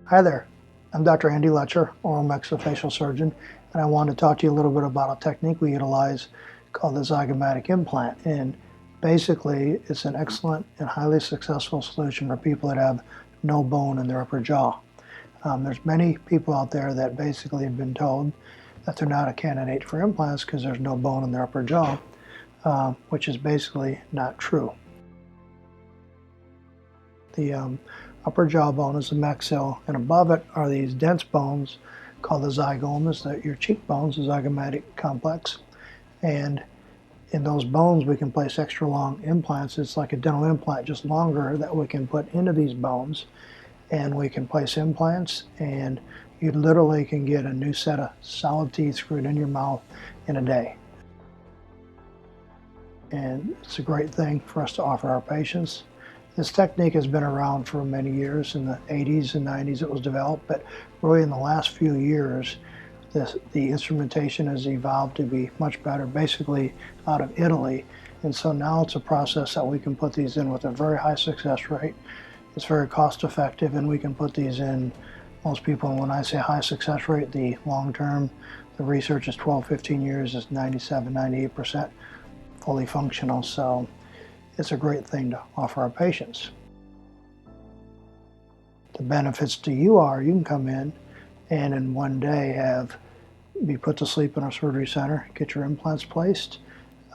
Hi there, I'm Dr. Andy Loetscher, Oral Maxillofacial Surgeon, and I want to talk to you a little bit about a technique we utilize called the Zygomatic implant. And basically, it's an excellent and highly successful solution for people that have no bone in their upper jaw. There's many people out there that basically have been told that they're not a candidate for implants because there's no bone in their upper jaw, which is basically not true. The upper jawbone is the maxilla, and above it are these dense bones called the zygomas, your cheekbones, the zygomatic complex. And in those bones, we can place extra long implants. It's like a dental implant, just longer, that we can put into these bones. And we can place implants, and you literally can get a new set of solid teeth screwed in your mouth in a day. And it's a great thing for us to offer our patients. This technique has been around for many years. In the 80s and 90s it was developed, but really in the last few years the instrumentation has evolved to be much better, basically out of Italy. And so now it's a process that we can put these in with a very high success rate. It's very cost effective, and we can put these in, most people, when I say high success rate, the long term, the research is 12-15 years, is 97-98% fully functional. So it's a great thing to offer our patients. The benefits to you are you can come in and in one day be put to sleep in our surgery center, get your implants placed,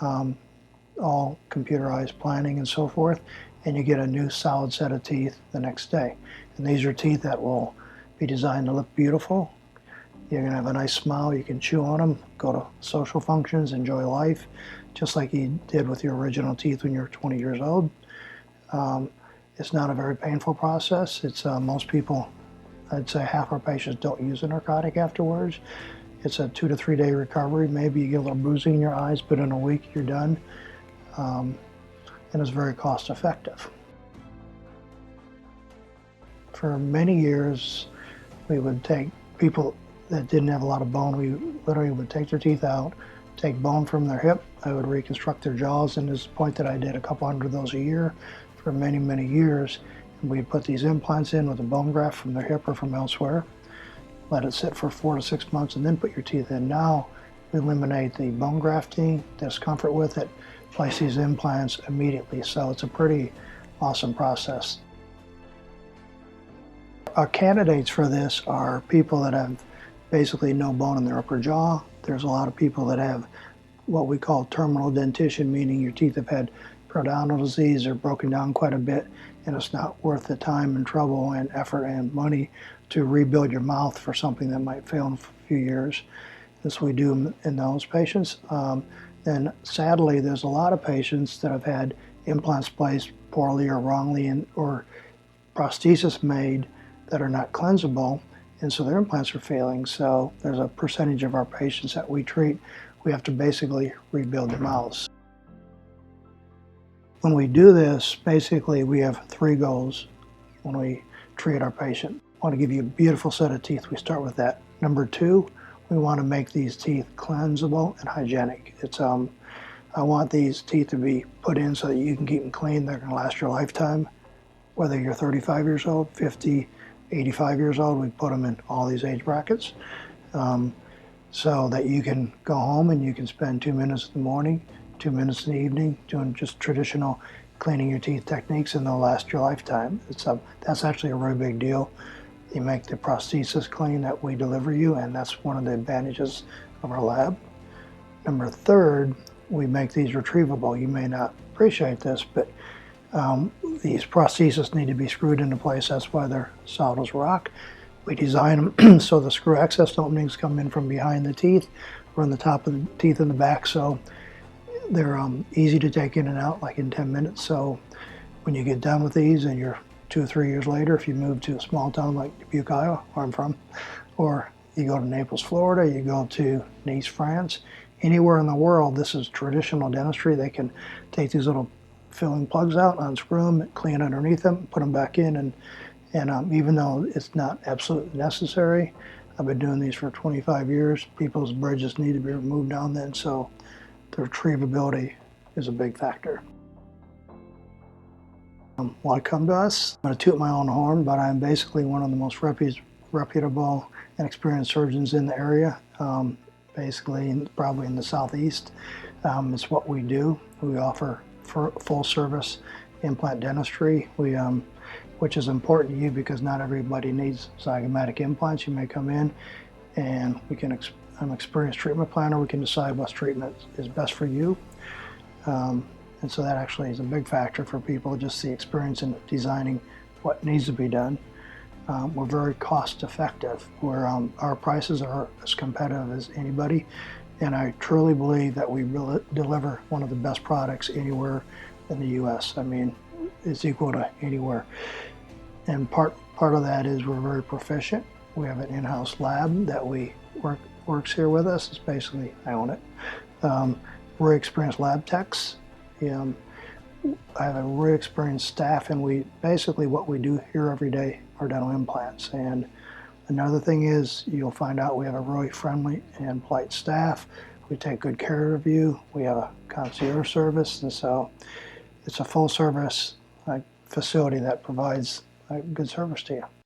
all computerized planning and so forth, and you get a new solid set of teeth the next day. And these are teeth that will be designed to look beautiful. You're going to have a nice smile. You can chew on them, go to social functions, enjoy life, just like you did with your original teeth when you were 20 years old. It's not a very painful process. It's most people, I'd say half our patients don't use a narcotic afterwards. It's a 2 to 3 day recovery. Maybe you get a little bruising in your eyes, but in a week you're done. And it's very cost effective. For many years, we would take people that didn't have a lot of bone, we literally would take their teeth out, take bone from their hip. I would reconstruct their jaws, and this point that I did a couple hundred of those a year for many, many years. And we'd put these implants in with a bone graft from their hip or from elsewhere, let it sit for 4 to 6 months, and then put your teeth in. Now we eliminate the bone grafting, discomfort with it, place these implants immediately. So it's a pretty awesome process. Our candidates for this are people that have basically no bone in their upper jaw. There's a lot of people that have what we call terminal dentition, meaning your teeth have had periodontal disease or broken down quite a bit, and it's not worth the time and trouble and effort and money to rebuild your mouth for something that might fail in a few years. This we do in those patients. Then sadly, there's a lot of patients that have had implants placed poorly or wrongly, or prosthesis made that are not cleansable, and so their implants are failing. So there's a percentage of our patients that we treat, we have to basically rebuild their mouths. When we do this, basically we have 3 goals when we treat our patient. We want to give you a beautiful set of teeth. We start with that. Number 2, we want to make these teeth cleansable and hygienic. I want these teeth to be put in so that you can keep them clean. They're going to last your lifetime. Whether you're 35 years old, 50, 85 years old, we put them in all these age brackets, so that you can go home and you can spend 2 minutes in the morning, 2 minutes in the evening doing just traditional cleaning your teeth techniques, and they'll last your lifetime. That's actually a really big deal. You make the prosthesis clean that we deliver you, and that's one of the advantages of our lab. Number 3, we make these retrievable. You may not appreciate this, but these prostheses need to be screwed into place. That's why they're solid as rock. We design them so the screw access openings come in from behind the teeth or on the top of the teeth in the back, so they're easy to take in and out, like in 10 minutes. So when you get done with these and you're 2 or 3 years later, if you move to a small town like Dubuque, Iowa, where I'm from, or you go to Naples, Florida, you go to Nice, France, anywhere in the world, this is traditional dentistry. They can take these little filling plugs out, unscrew them, clean underneath them, put them back in, and even though it's not absolutely necessary, I've been doing these for 25 years. People's bridges need to be removed now and then, so the retrievability is a big factor. Why come to us? I'm going to toot my own horn, but I'm basically one of the most reputable and experienced surgeons in the area, basically probably in the Southeast. It's what we do. We offer full service implant dentistry, which is important to you because not everybody needs zygomatic implants. You may come in and I'm an experienced treatment planner. We can decide what treatment is best for you. And so that actually is a big factor for people, just the experience in designing what needs to be done. We're very cost effective. Our prices are as competitive as anybody, and I truly believe that we really deliver one of the best products anywhere in the U.S. I mean, it's equal to anywhere. And part of that is we're very proficient. We have an in-house lab that works here with us. It's basically, I own it. Very experienced lab techs. I have a really experienced staff, and what we do here every day are dental implants. And another thing is, you'll find out we have a really friendly and polite staff. We take good care of you. We have a concierge service, and so it's a full service facility that provides good service to you.